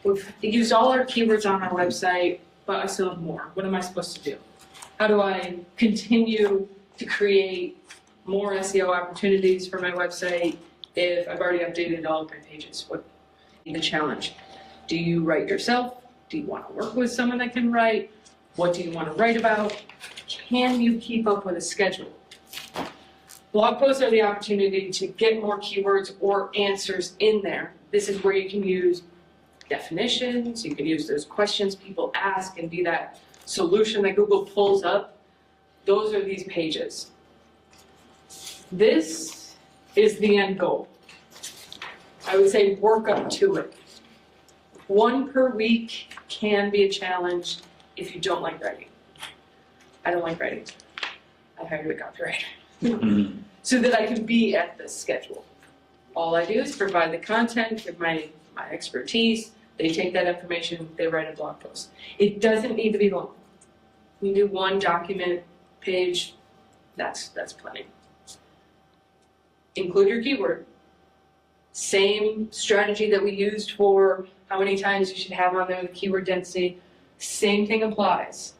we've used all our keywords on our website, but I still have more. What am I supposed to do? How do I continue to create more SEO opportunities for my website if I've already updated all of my pages? What is the challenge? Do you write yourself? Do you want to work with someone that can write? What do you want to write about? Can you keep up with a schedule? Blog posts are the opportunity to get more keywords or answers in there. This is where you can use definitions, you can use those questions people ask and be that solution that Google pulls up. Those are these pages. This is the end goal. I would say work up to it. 1 per week can be a challenge if you don't like writing. I don't like writing. I hired a copywriter so that I can be at this schedule. All I do is provide the content, give my expertise. They take that information, they write a blog post. It doesn't need to be long. We do 1 document page, that's plenty. Include your keyword. Same strategy that we used for how many times you should have on there, the keyword density, same thing applies.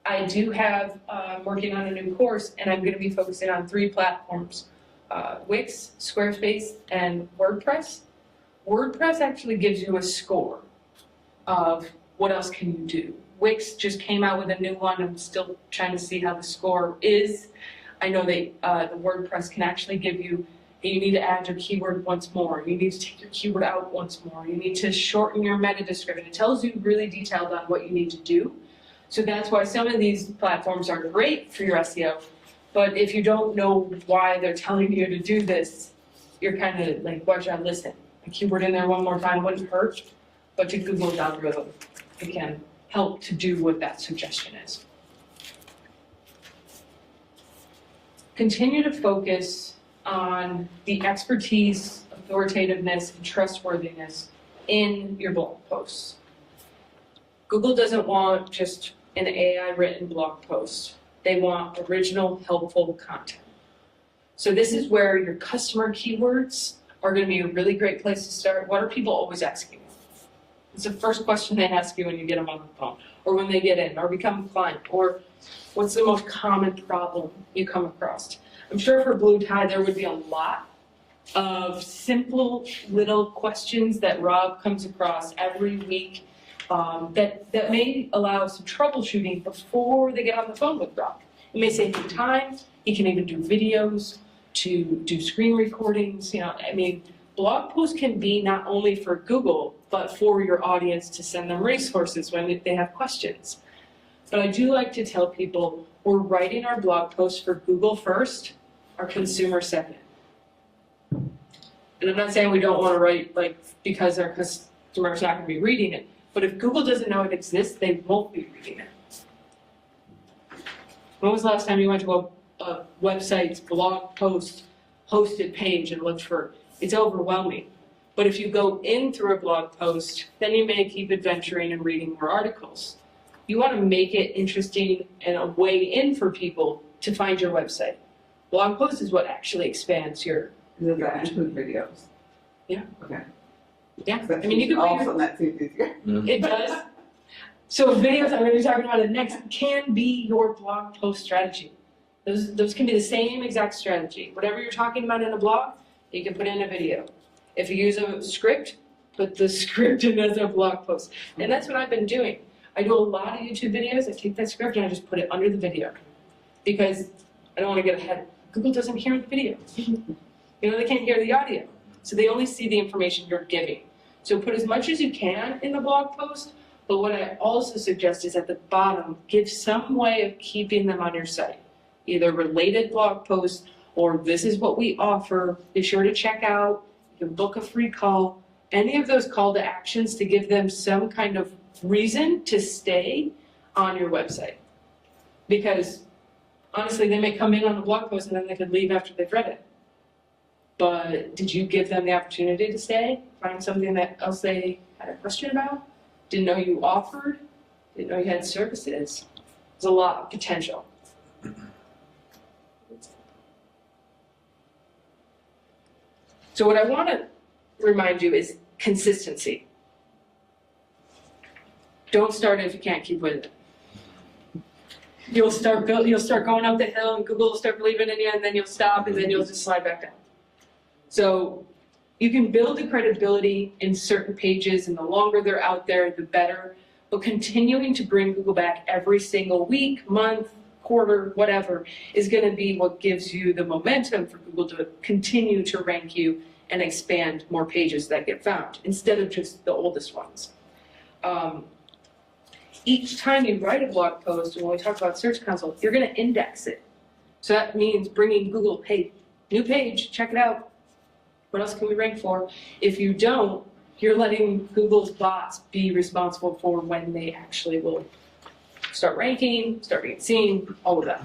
I do have, working on a new course, and I'm going to be focusing on 3 platforms, Wix, Squarespace, and WordPress. WordPress actually gives you a score of what else can you do. Wix just came out with a new one. I'm still trying to see how the score is. I know the WordPress can actually give you, hey, you need to add your keyword once more. You need to take your keyword out once more. You need to shorten your meta description. It tells you really detailed on what you need to do. So that's why some of these platforms are great for your SEO. But if you don't know why they're telling you to do this, you're kind of like, watch out, listen. A keyword in there one more time wouldn't hurt, but to Google's algorithm, it can help to do what that suggestion is. Continue to focus on the expertise, authoritativeness, and trustworthiness in your blog posts. Google doesn't want just an AI-written blog post. They want original, helpful content. So this is where your customer keywords are going to be a really great place to start. What are people always asking you? It's the first question they ask you when you get them on the phone, or when they get in, or become a client, or what's the most common problem you come across? I'm sure for Blue Tie there would be a lot of simple little questions that Rob comes across every week that may allow some troubleshooting before they get on the phone with Rob. It may save you time. He can even do videos to do screen recordings. You know, I mean, blog posts can be not only for Google, but for your audience to send them resources when they have questions. But I do like to tell people we're writing our blog posts for Google first, our consumer second. And I'm not saying we don't want to write like because our customer's not going to be reading it, but if Google doesn't know it exists, they won't be reading it. When was the last time you went to a website's blog post hosted page and looked for it? It's overwhelming. But if you go in through a blog post, then you may keep adventuring and reading more articles. You want to make it interesting and a way in for people to find your website. Blog post is what actually expands your. Does that include videos? Yeah. Okay. Yeah. That I mean, you can also that seems easier. It does. So videos, I'm going to be talking about it next, can be your blog post strategy. Those can be the same exact strategy. Whatever you're talking about in a blog, you can put in a video. If you use a script, put the script in as a blog post. And that's what I've been doing. I do a lot of YouTube videos. I take that script and I just put it under the video. Because I don't want to get ahead. Google doesn't hear the video. You know, they can't hear the audio. So they only see the information you're giving. So put as much as you can in the blog post, but what I also suggest is at the bottom, give some way of keeping them on your site. Either related blog posts or this is what we offer, be sure to check out, you can book a free call, any of those call to actions to give them some kind of reason to stay on your website. Because honestly, they may come in on the blog post and then they could leave after they've read it. But did you give them the opportunity to stay? Find something else they had a question about? Didn't know you offered? Didn't know you had services? There's a lot of potential. So what I want to remind you is consistency. Don't start it if you can't keep with it. You'll start going up the hill, and Google will start believing in you, and then you'll stop, and then you'll just slide back down. So you can build the credibility in certain pages, and the longer they're out there, the better. But continuing to bring Google back every single week, month, quarter, whatever, is going to be what gives you the momentum for Google to continue to rank you and expand more pages that get found, instead of just the oldest ones. Each time you write a blog post, and when we talk about Search Console, you're going to index it. So that means bringing Google, hey, new page, check it out. What else can we rank for? If you don't, you're letting Google's bots be responsible for when they actually will start ranking, start being seen, all of that.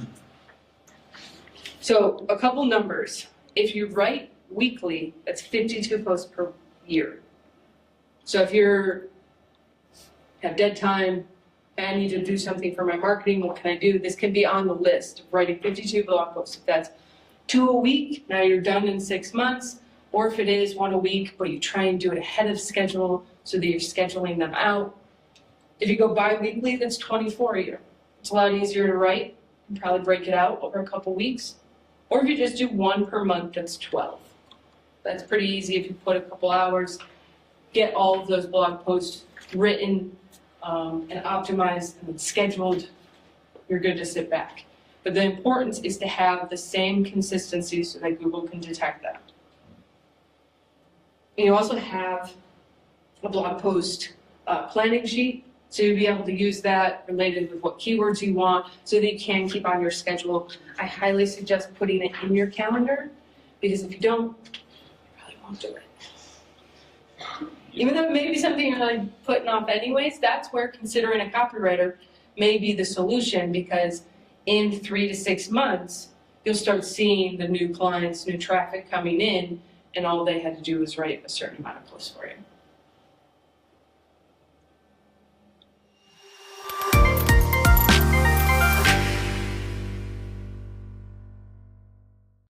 So a couple numbers. If you write weekly, that's 52 posts per year. So if you're have dead time, I need to do something for my marketing, what can I do? This can be on the list of writing 52 blog posts. If that's 2 a week, now you're done in 6 months. Or if it is 1 a week, but you try and do it ahead of schedule so that you're scheduling them out. If you go bi-weekly, that's 24 a year. It's a lot easier to write. You can probably break it out over a couple weeks. Or if you just do 1 per month, that's 12. That's pretty easy if you put a couple hours, get all of those blog posts written, and optimized and scheduled, you're good to sit back. But the importance is to have the same consistency so that Google can detect that. And you also have a blog post planning sheet, so you'll be able to use that related with what keywords you want so that you can keep on your schedule. I highly suggest putting it in your calendar, because if you don't, you probably won't do it. Even though it may be something you're like putting off anyways, that's where considering a copywriter may be the solution, because in 3 to 6 months, you'll start seeing the new clients, new traffic coming in, and all they had to do was write a certain amount of posts for you.